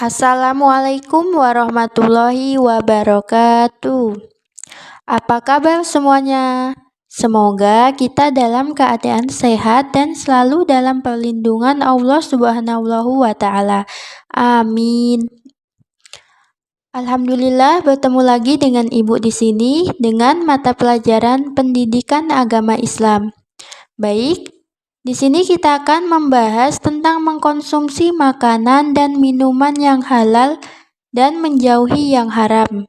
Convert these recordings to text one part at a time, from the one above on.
Assalamualaikum warahmatullahi wabarakatuh. Apa kabar semuanya? Semoga kita dalam keadaan sehat dan selalu dalam perlindungan Allah Subhanahu wa Ta'ala. Amin. Alhamdulillah bertemu lagi dengan Ibu di sini dengan mata pelajaran Pendidikan Agama Islam. Baik, di sini kita akan membahas tentang mengkonsumsi makanan dan minuman yang halal dan menjauhi yang haram.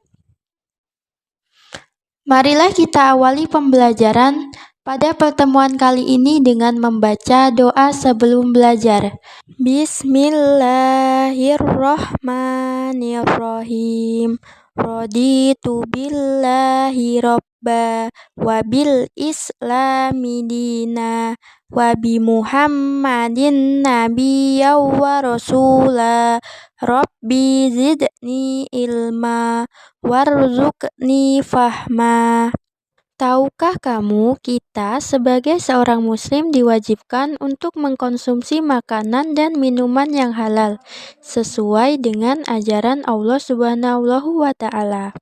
Marilah kita awali pembelajaran pada pertemuan kali ini dengan membaca doa sebelum belajar. Bismillahirrahmanirrahim. Raditu billahi robba wa bil islami dina wa bi muhammadin nabiyya wa rasula rabbi zidni ilma warzuqni fahma. Tahukah kamu, kita sebagai seorang muslim diwajibkan untuk mengkonsumsi makanan dan minuman yang halal sesuai dengan ajaran Allah Subhanahu wa Ta'ala.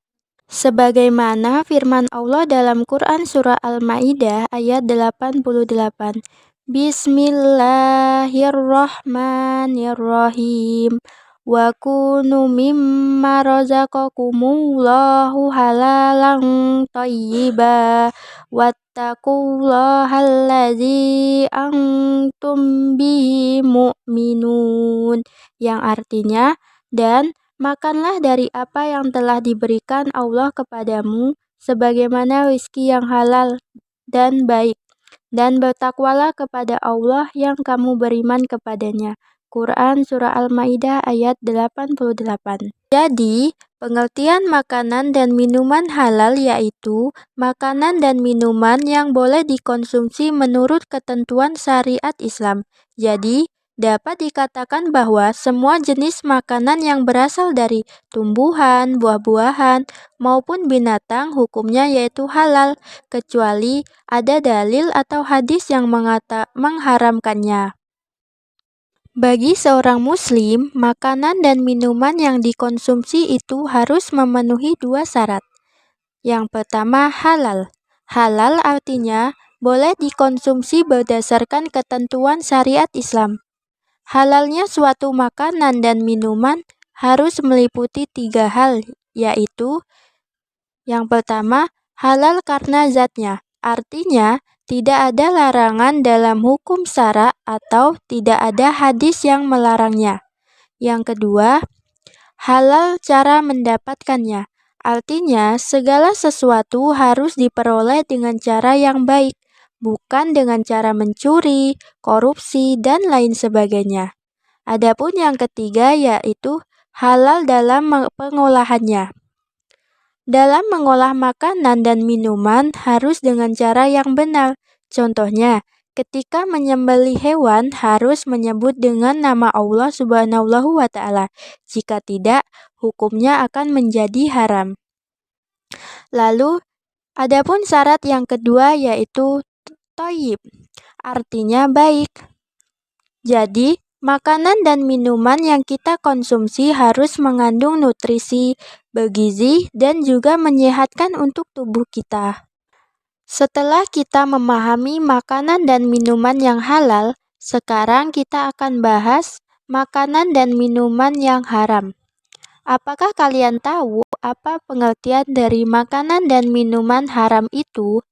Sebagaimana firman Allah dalam Quran surah Al-Maidah ayat 88. Bismillahirrahmanirrahim. Wa kunu mimma razaqakumullahu halalan thayyiba wattaqullahallazi antum bihi mu'minun, yang artinya, dan makanlah dari apa yang telah diberikan Allah kepadamu sebagaimana rezeki yang halal dan baik, dan bertakwalah kepada Allah yang kamu beriman kepadanya. Quran Surah Al-Maidah ayat 88. Jadi, pengertian makanan dan minuman halal yaitu makanan dan minuman yang boleh dikonsumsi menurut ketentuan syariat Islam. Jadi, dapat dikatakan bahwa semua jenis makanan yang berasal dari tumbuhan, buah-buahan, maupun binatang hukumnya yaitu halal, kecuali ada dalil atau hadis yang mengharamkannya. Bagi seorang muslim, makanan dan minuman yang dikonsumsi itu harus memenuhi dua syarat. Yang pertama, halal. Halal artinya boleh dikonsumsi berdasarkan ketentuan syariat Islam. Halalnya suatu makanan dan minuman harus meliputi 3 hal, yaitu yang pertama, halal karena zatnya, artinya tidak ada larangan dalam hukum syara atau tidak ada hadis yang melarangnya. Yang kedua, halal cara mendapatkannya, artinya segala sesuatu harus diperoleh dengan cara yang baik, bukan dengan cara mencuri, korupsi, dan lain sebagainya. Adapun yang ketiga yaitu halal dalam pengolahannya. Dalam mengolah makanan dan minuman harus dengan cara yang benar. Contohnya, ketika menyembelih hewan harus menyebut dengan nama Allah Subhanahu wa Ta'ala. Jika tidak, hukumnya akan menjadi haram. Lalu, adapun syarat yang kedua yaitu thayyib, artinya baik. Jadi, makanan dan minuman yang kita konsumsi harus mengandung nutrisi, bergizi, dan juga menyehatkan untuk tubuh kita. Setelah kita memahami makanan dan minuman yang halal, sekarang kita akan bahas makanan dan minuman yang haram. Apakah kalian tahu apa pengertian dari makanan dan minuman haram itu?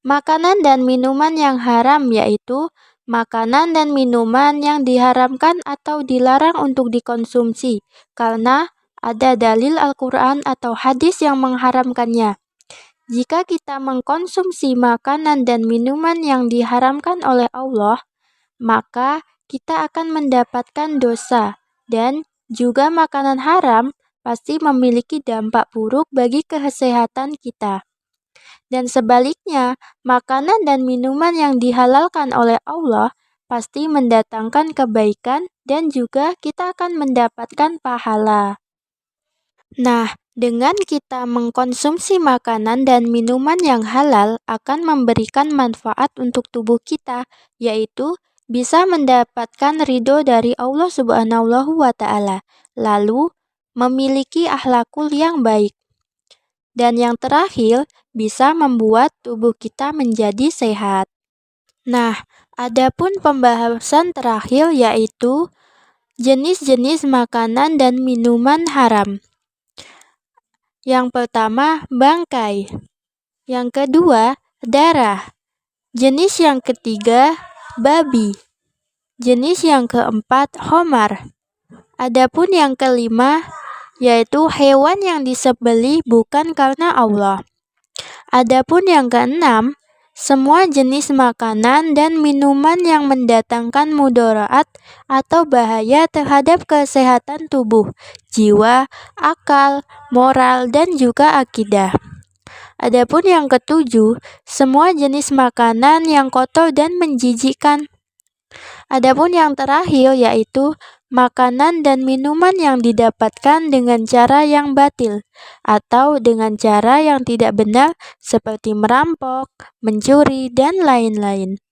Makanan dan minuman yang haram yaitu makanan dan minuman yang diharamkan atau dilarang untuk dikonsumsi karena ada dalil Al-Quran atau hadis yang mengharamkannya. Jika kita mengkonsumsi makanan dan minuman yang diharamkan oleh Allah, maka kita akan mendapatkan dosa, dan juga makanan haram pasti memiliki dampak buruk bagi kesehatan kita. Dan sebaliknya, makanan dan minuman yang dihalalkan oleh Allah pasti mendatangkan kebaikan dan juga kita akan mendapatkan pahala. Nah, dengan kita mengkonsumsi makanan dan minuman yang halal akan memberikan manfaat untuk tubuh kita, yaitu bisa mendapatkan ridho dari Allah Subhanahu wa Ta'ala. lalu memiliki akhlakul yang baik. Dan yang terakhir, bisa membuat tubuh kita menjadi sehat. Nah, adapun pembahasan terakhir yaitu jenis-jenis makanan dan minuman haram. Yang pertama, bangkai. Yang kedua, darah. Jenis yang ketiga, babi. Jenis yang keempat, homar. Adapun yang kelima, yaitu hewan yang disembelih bukan karena Allah. Adapun yang keenam, semua jenis makanan dan minuman yang mendatangkan mudarat atau bahaya terhadap kesehatan tubuh, jiwa, akal, moral, dan juga akidah. Adapun yang ketujuh, semua jenis makanan yang kotor dan menjijikkan. Adapun yang terakhir yaitu makanan dan minuman yang didapatkan dengan cara yang batil atau dengan cara yang tidak benar seperti merampok, mencuri, dan lain-lain.